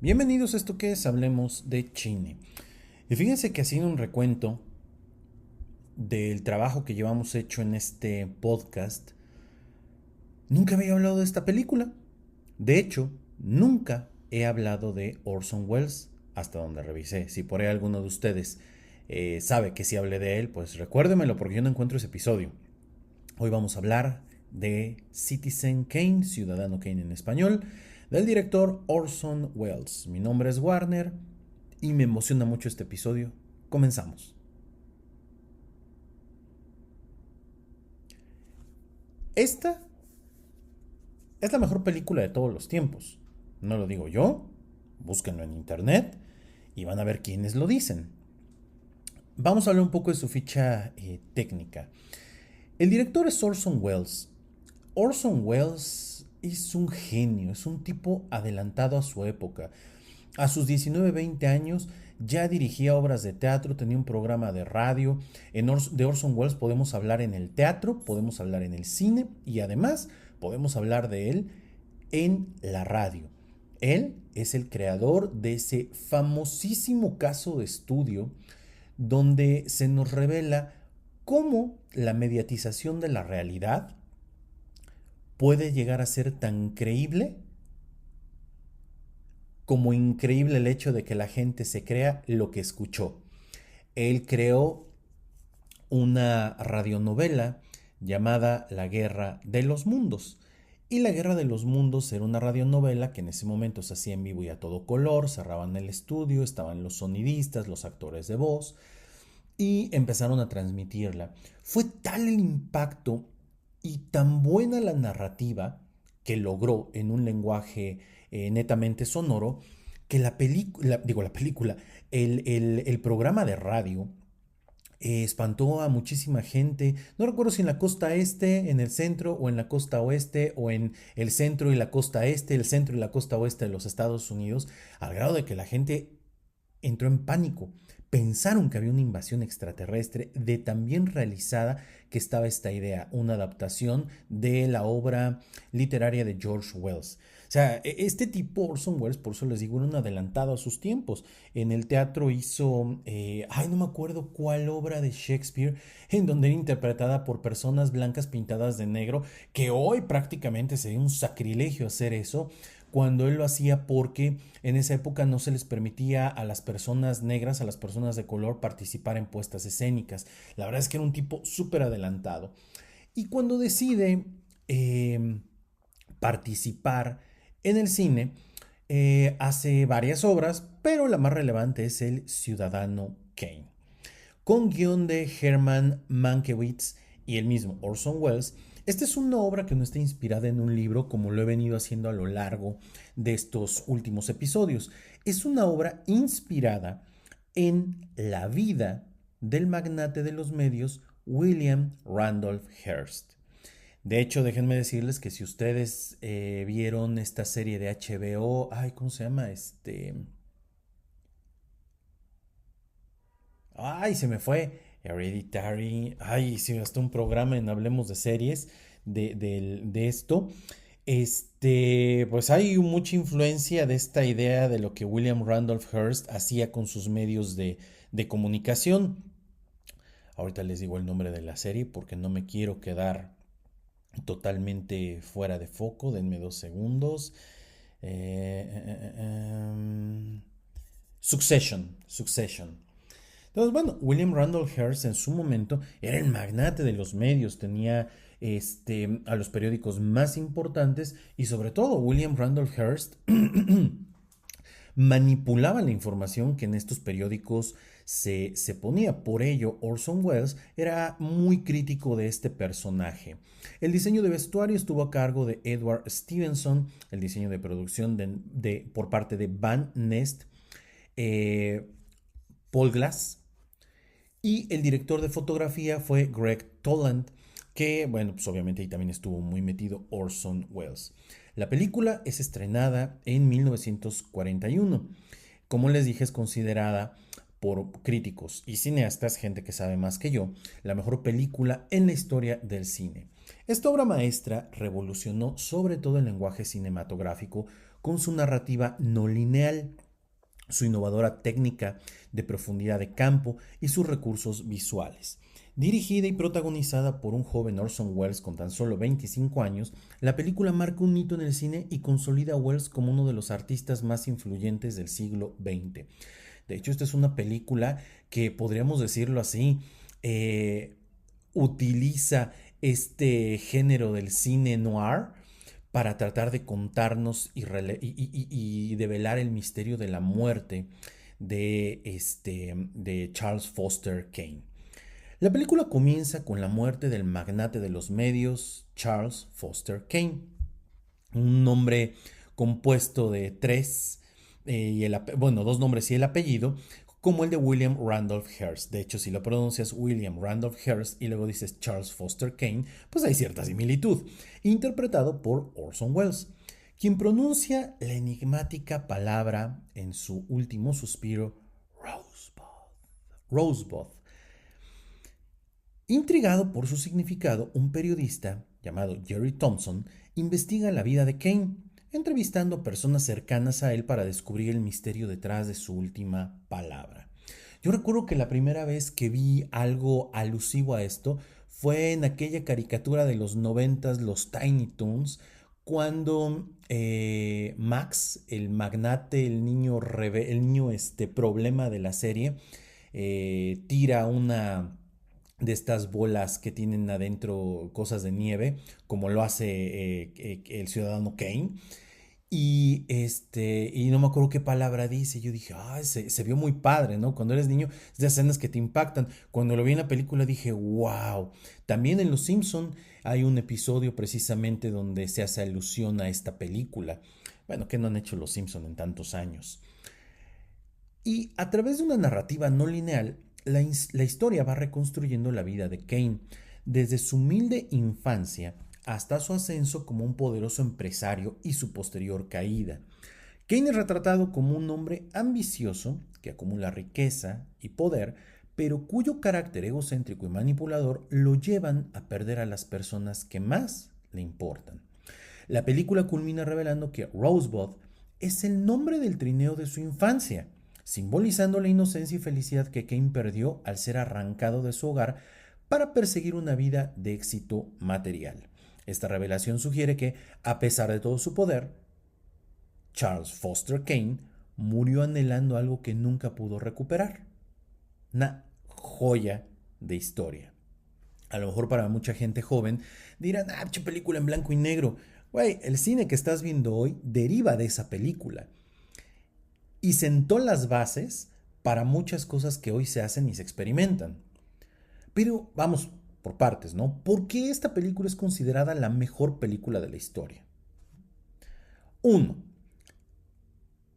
Bienvenidos a esto que es Hablemos de Cine. Y fíjense que haciendo un recuento del trabajo que llevamos hecho en este podcast, nunca había hablado de esta película. De hecho, nunca he hablado de Orson Welles, hasta donde revisé. Si por ahí alguno de ustedes sabe que sí hablé de él, pues recuérdemelo porque yo no encuentro ese episodio. Hoy vamos a hablar de Citizen Kane, Ciudadano Kane en español, del director Orson Welles. Mi nombre es Warner y me emociona mucho este episodio. Comenzamos. Esta es la mejor película de todos los tiempos. No lo digo yo, búsquenlo en internet y van a ver quiénes lo dicen. Vamos a hablar un poco de su ficha técnica. El director es Orson Welles. Orson Welles es un genio, es un tipo adelantado a su época. A sus 19-20 años ya dirigía obras de teatro, tenía un programa de radio. De Orson Welles podemos hablar en el teatro, podemos hablar en el cine y además podemos hablar de él en la radio. Él es el creador de ese famosísimo caso de estudio donde se nos revela cómo la mediatización de la realidad puede llegar a ser tan creíble como increíble el hecho de que la gente se crea lo que escuchó. Él creó una radionovela llamada La Guerra de los Mundos. Y La Guerra de los Mundos era una radionovela que en ese momento se hacía en vivo y a todo color, cerraban el estudio, estaban los sonidistas, los actores de voz y empezaron a transmitirla. Fue tal el impacto y tan buena la narrativa que logró en un lenguaje netamente sonoro que el programa de radio espantó a muchísima gente. No recuerdo si en la costa este, en el centro, o en la costa oeste, o en el centro y la costa este, el centro y la costa oeste de los Estados Unidos, al grado de que la gente entró en pánico. Pensaron que había una invasión extraterrestre de tan bien realizada que estaba esta idea, una adaptación de la obra literaria de George Wells. O sea, este tipo, Orson Welles, por eso les digo, era un adelantado a sus tiempos. En el teatro hizo, no me acuerdo cuál obra de Shakespeare, en donde era interpretada por personas blancas pintadas de negro, que hoy prácticamente sería un sacrilegio hacer eso, cuando él lo hacía porque en esa época no se les permitía a las personas negras, a las personas de color, participar en puestas escénicas. La verdad es que era un tipo súper adelantado. Y cuando decide participar en el cine, hace varias obras, pero la más relevante es El Ciudadano Kane. Con guión de Herman Mankiewicz y el mismo Orson Welles. Esta es una obra que no está inspirada en un libro como lo he venido haciendo a lo largo de estos últimos episodios. Es una obra inspirada en la vida del magnate de los medios William Randolph Hearst. De hecho, déjenme decirles que si ustedes vieron esta serie de HBO, ¿cómo se llama? Se me fue. Hereditary. Sí, hasta un programa en Hablemos de Series de esto. Pues hay mucha influencia de esta idea de lo que William Randolph Hearst hacía con sus medios de comunicación. Ahorita les digo el nombre de la serie porque no me quiero quedar totalmente fuera de foco. Denme 2 segundos. Succession. Entonces, bueno, William Randolph Hearst en su momento era el magnate de los medios, tenía a los periódicos más importantes y sobre todo William Randolph Hearst manipulaba la información que en estos periódicos se ponía. Por ello, Orson Welles era muy crítico de este personaje. El diseño de vestuario estuvo a cargo de Edward Stevenson, el diseño de producción por parte de Van Nest, Paul Glass, y el director de fotografía fue Greg Toland, que, bueno, pues obviamente ahí también estuvo muy metido Orson Welles. La película es estrenada en 1941. Como les dije, es considerada por críticos y cineastas, gente que sabe más que yo, la mejor película en la historia del cine. Esta obra maestra revolucionó sobre todo el lenguaje cinematográfico con su narrativa no lineal, su innovadora técnica de profundidad de campo y sus recursos visuales. Dirigida y protagonizada por un joven Orson Welles con tan solo 25 años, la película marca un hito en el cine y consolida a Welles como uno de los artistas más influyentes del siglo XX. De hecho, esta es una película que podríamos decirlo así, eh, utiliza este género del cine noir para tratar de contarnos y develar el misterio de la muerte de Charles Foster Kane. La película comienza con la muerte del magnate de los medios, Charles Foster Kane, un nombre compuesto de dos nombres y el apellido, como el de William Randolph Hearst. De hecho, si lo pronuncias William Randolph Hearst y luego dices Charles Foster Kane, pues hay cierta similitud. Interpretado por Orson Welles, quien pronuncia la enigmática palabra en su último suspiro, Rosebud. Rosebud. Intrigado por su significado, un periodista llamado Jerry Thompson investiga la vida de Kane, entrevistando a personas cercanas a él para descubrir el misterio detrás de su última palabra. Yo recuerdo que la primera vez que vi algo alusivo a esto fue en aquella caricatura de los 90, los Tiny Toons, cuando Max, el magnate, el niño problema de la serie, tira una de estas bolas que tienen adentro cosas de nieve, como lo hace el ciudadano Kane. Y no me acuerdo qué palabra dice. Yo dije, se vio muy padre, ¿no? Cuando eres niño, es de escenas que te impactan. Cuando lo vi en la película dije, wow. También en Los Simpson hay un episodio precisamente donde se hace alusión a esta película. Bueno, que no han hecho Los Simpson en tantos años. Y a través de una narrativa no lineal, la historia va reconstruyendo la vida de Kane, desde su humilde infancia hasta su ascenso como un poderoso empresario y su posterior caída. Kane es retratado como un hombre ambicioso que acumula riqueza y poder, pero cuyo carácter egocéntrico y manipulador lo llevan a perder a las personas que más le importan. La película culmina revelando que Rosebud es el nombre del trineo de su infancia, simbolizando la inocencia y felicidad que Kane perdió al ser arrancado de su hogar para perseguir una vida de éxito material. Esta revelación sugiere que, a pesar de todo su poder, Charles Foster Kane murió anhelando algo que nunca pudo recuperar. Una joya de historia. A lo mejor para mucha gente joven dirán, película en blanco y negro. Güey, el cine que estás viendo hoy deriva de esa película y sentó las bases para muchas cosas que hoy se hacen y se experimentan. Pero vamos por partes, ¿no? ¿Por qué esta película es considerada la mejor película de la historia? 1.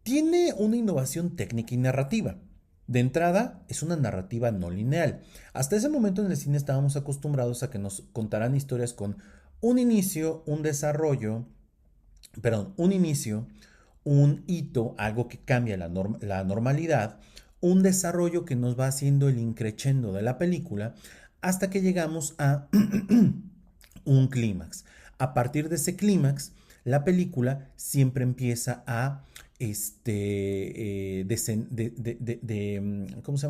Tiene una innovación técnica y narrativa. De entrada, es una narrativa no lineal. Hasta ese momento en el cine estábamos acostumbrados a que nos contaran historias con un inicio, un hito, algo que cambia la normalidad, un desarrollo que nos va haciendo el increchendo de la película, hasta que llegamos a un clímax. A partir de ese clímax, la película siempre empieza a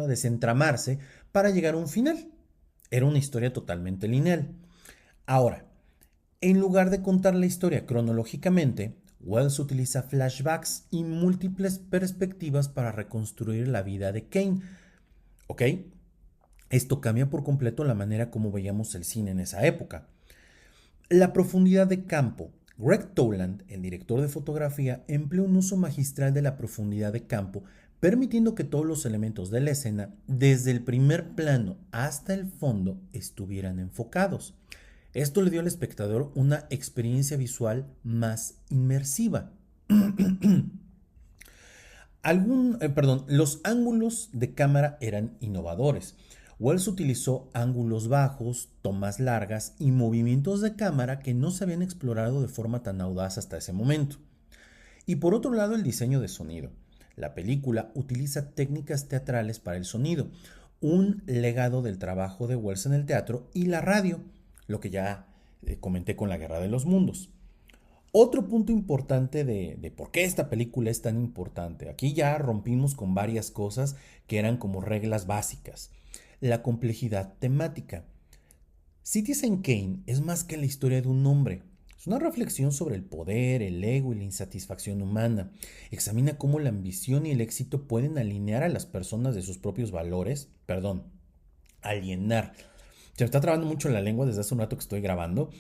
desentramarse para llegar a un final. Era una historia totalmente lineal. Ahora, en lugar de contar la historia cronológicamente, Wells utiliza flashbacks y múltiples perspectivas para reconstruir la vida de Kane. ¿Ok? Esto cambia por completo la manera como veíamos el cine en esa época. La profundidad de campo. Greg Toland, el director de fotografía, empleó un uso magistral de la profundidad de campo, permitiendo que todos los elementos de la escena, desde el primer plano hasta el fondo, estuvieran enfocados. Esto le dio al espectador una experiencia visual más inmersiva. Los ángulos de cámara eran innovadores. Wells utilizó ángulos bajos, tomas largas y movimientos de cámara que no se habían explorado de forma tan audaz hasta ese momento. Y por otro lado, el diseño de sonido. La película utiliza técnicas teatrales para el sonido, un legado del trabajo de Wells en el teatro y la radio, lo que ya comenté con la Guerra de los Mundos. Otro punto importante de por qué esta película es tan importante. Aquí ya rompimos con varias cosas que eran como reglas básicas. La complejidad temática. Citizen Kane es más que la historia de un hombre. Es una reflexión sobre el poder, el ego y la insatisfacción humana. Examina cómo la ambición y el éxito pueden alinear a las personas de sus propios valores, perdón, alienar. Se me está trabando mucho la lengua desde hace un rato que estoy grabando.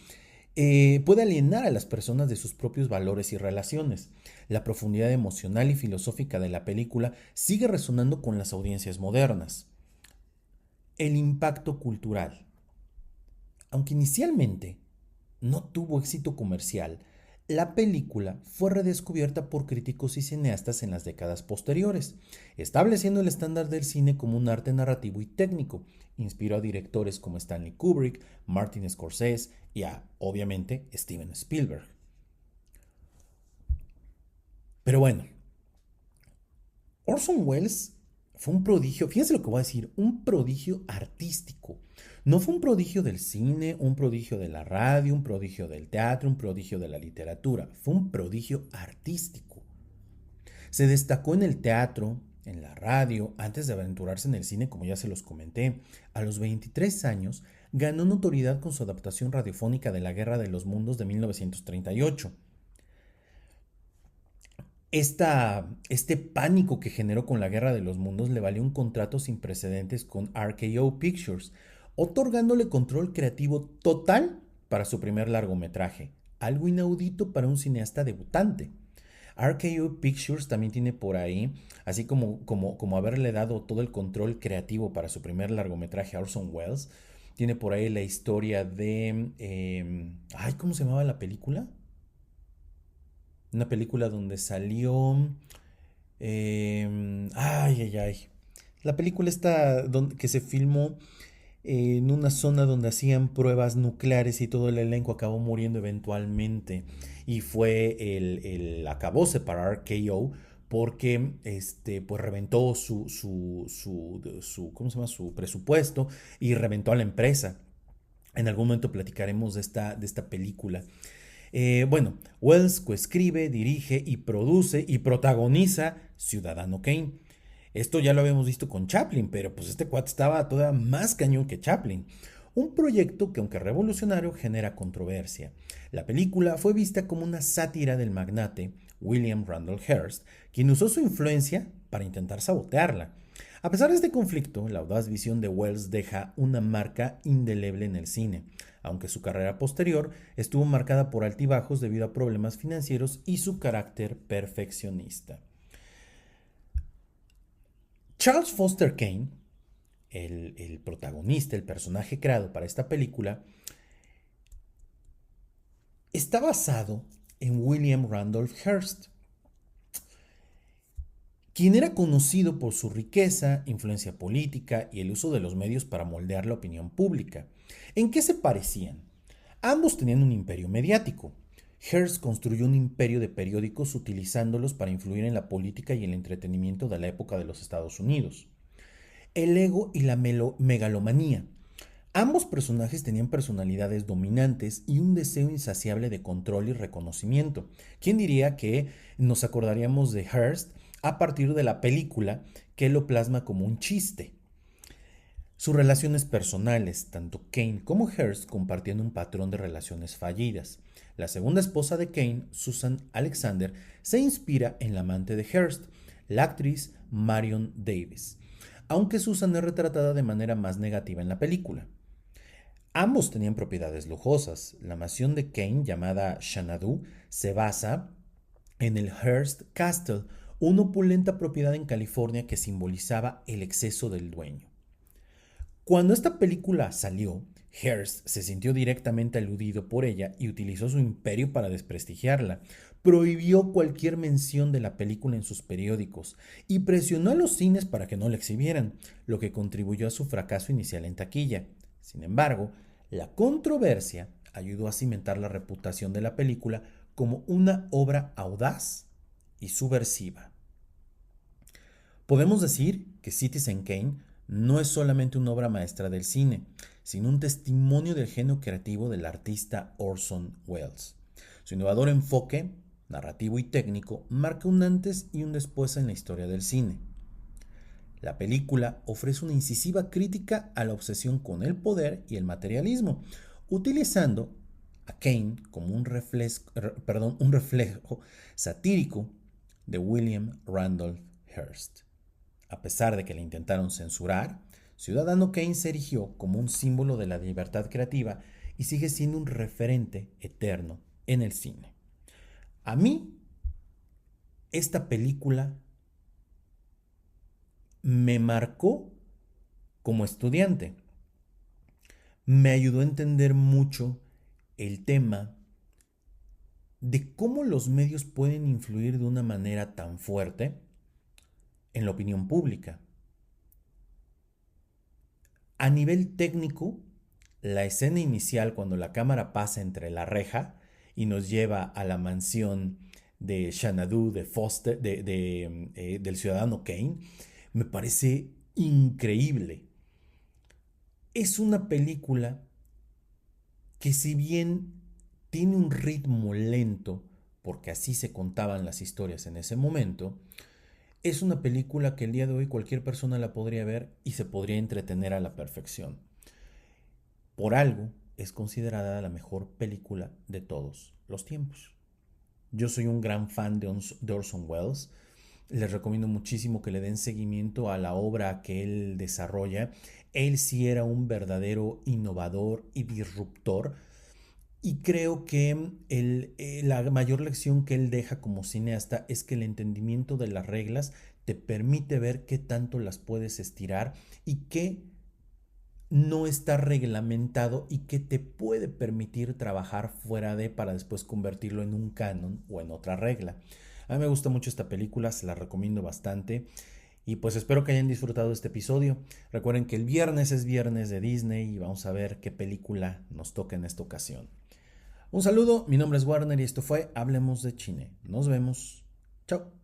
Puede alienar a las personas de sus propios valores y relaciones. La profundidad emocional y filosófica de la película sigue resonando con las audiencias modernas. El impacto cultural. Aunque inicialmente no tuvo éxito comercial, la película fue redescubierta por críticos y cineastas en las décadas posteriores, estableciendo el estándar del cine como un arte narrativo y técnico. Inspiró a directores como Stanley Kubrick, Martin Scorsese y obviamente, Steven Spielberg. Pero bueno, Orson Welles fue un prodigio, fíjense lo que voy a decir, un prodigio artístico. No fue un prodigio del cine, un prodigio de la radio, un prodigio del teatro, un prodigio de la literatura. Fue un prodigio artístico. Se destacó en el teatro, en la radio, antes de aventurarse en el cine, como ya se los comenté. A los 23 años, ganó notoriedad con su adaptación radiofónica de La Guerra de los Mundos de 1938. Este pánico que generó con la Guerra de los Mundos le valió un contrato sin precedentes con RKO Pictures, otorgándole control creativo total para su primer largometraje, algo inaudito para un cineasta debutante. RKO Pictures también tiene por ahí, así como haberle dado todo el control creativo para su primer largometraje a Orson Welles, tiene por ahí la historia de... ¿cómo se llamaba la película? Una película donde salió... La película está que se filmó en una zona donde hacían pruebas nucleares y todo el elenco acabó muriendo eventualmente. Y fue el acabóse para RKO porque pues reventó ¿cómo se llama? Su presupuesto y reventó a la empresa. En algún momento platicaremos de esta película. Bueno, Wells coescribe, dirige y produce y protagoniza Ciudadano Kane. Esto ya lo habíamos visto con Chaplin, pero pues este cuate estaba todavía más cañón que Chaplin. Un proyecto que, aunque revolucionario, genera controversia. La película fue vista como una sátira del magnate William Randolph Hearst, quien usó su influencia para intentar sabotearla. A pesar de este conflicto, la audaz visión de Wells deja una marca indeleble en el cine, aunque su carrera posterior estuvo marcada por altibajos debido a problemas financieros y su carácter perfeccionista. Charles Foster Kane, el protagonista, el personaje creado para esta película, está basado en William Randolph Hearst, quien era conocido por su riqueza, influencia política y el uso de los medios para moldear la opinión pública. ¿En qué se parecían? Ambos tenían un imperio mediático. Hearst construyó un imperio de periódicos utilizándolos para influir en la política y el entretenimiento de la época de los Estados Unidos. El ego y la megalomanía. Ambos personajes tenían personalidades dominantes y un deseo insaciable de control y reconocimiento. ¿Quién diría que nos acordaríamos de Hearst a partir de la película que lo plasma como un chiste? Sus relaciones personales, tanto Kane como Hearst compartían un patrón de relaciones fallidas. La segunda esposa de Kane, Susan Alexander, se inspira en la amante de Hearst, la actriz Marion Davies, aunque Susan es retratada de manera más negativa en la película. Ambos tenían propiedades lujosas. La mansión de Kane, llamada Xanadu, se basa en el Hearst Castle, una opulenta propiedad en California que simbolizaba el exceso del dueño. Cuando esta película salió, Hearst se sintió directamente aludido por ella y utilizó su imperio para desprestigiarla. Prohibió cualquier mención de la película en sus periódicos y presionó a los cines para que no la exhibieran, lo que contribuyó a su fracaso inicial en taquilla. Sin embargo, la controversia ayudó a cimentar la reputación de la película como una obra audaz y subversiva. Podemos decir que Citizen Kane no es solamente una obra maestra del cine, sino un testimonio del genio creativo del artista Orson Welles. Su innovador enfoque, narrativo y técnico, marca un antes y un después en la historia del cine. La película ofrece una incisiva crítica a la obsesión con el poder y el materialismo, utilizando a Kane como un reflejo satírico de William Randolph Hearst. A pesar de que le intentaron censurar, Ciudadano Kane se erigió como un símbolo de la libertad creativa y sigue siendo un referente eterno en el cine. A mí, esta película me marcó como estudiante. Me ayudó a entender mucho el tema de cómo los medios pueden influir de una manera tan fuerte en la opinión pública. A nivel técnico, la escena inicial cuando la cámara pasa entre la reja y nos lleva a la mansión de Xanadu, de Foster, del ciudadano Kane, me parece increíble. Es una película que, si bien tiene un ritmo lento, porque así se contaban las historias en ese momento, es una película que el día de hoy cualquier persona la podría ver y se podría entretener a la perfección. Por algo es considerada la mejor película de todos los tiempos. Yo soy un gran fan de Orson Welles. Les recomiendo muchísimo que le den seguimiento a la obra que él desarrolla. Él sí era un verdadero innovador y disruptor. Y creo que la mayor lección que él deja como cineasta es que el entendimiento de las reglas te permite ver qué tanto las puedes estirar y qué no está reglamentado y qué te puede permitir trabajar fuera de para después convertirlo en un canon o en otra regla. A mí me gusta mucho esta película, se la recomiendo bastante. Y pues espero que hayan disfrutado este episodio. Recuerden que el viernes es viernes de Disney y vamos a ver qué película nos toca en esta ocasión. Un saludo, mi nombre es Warner y esto fue Hablemos de Cine. Nos vemos. Chao.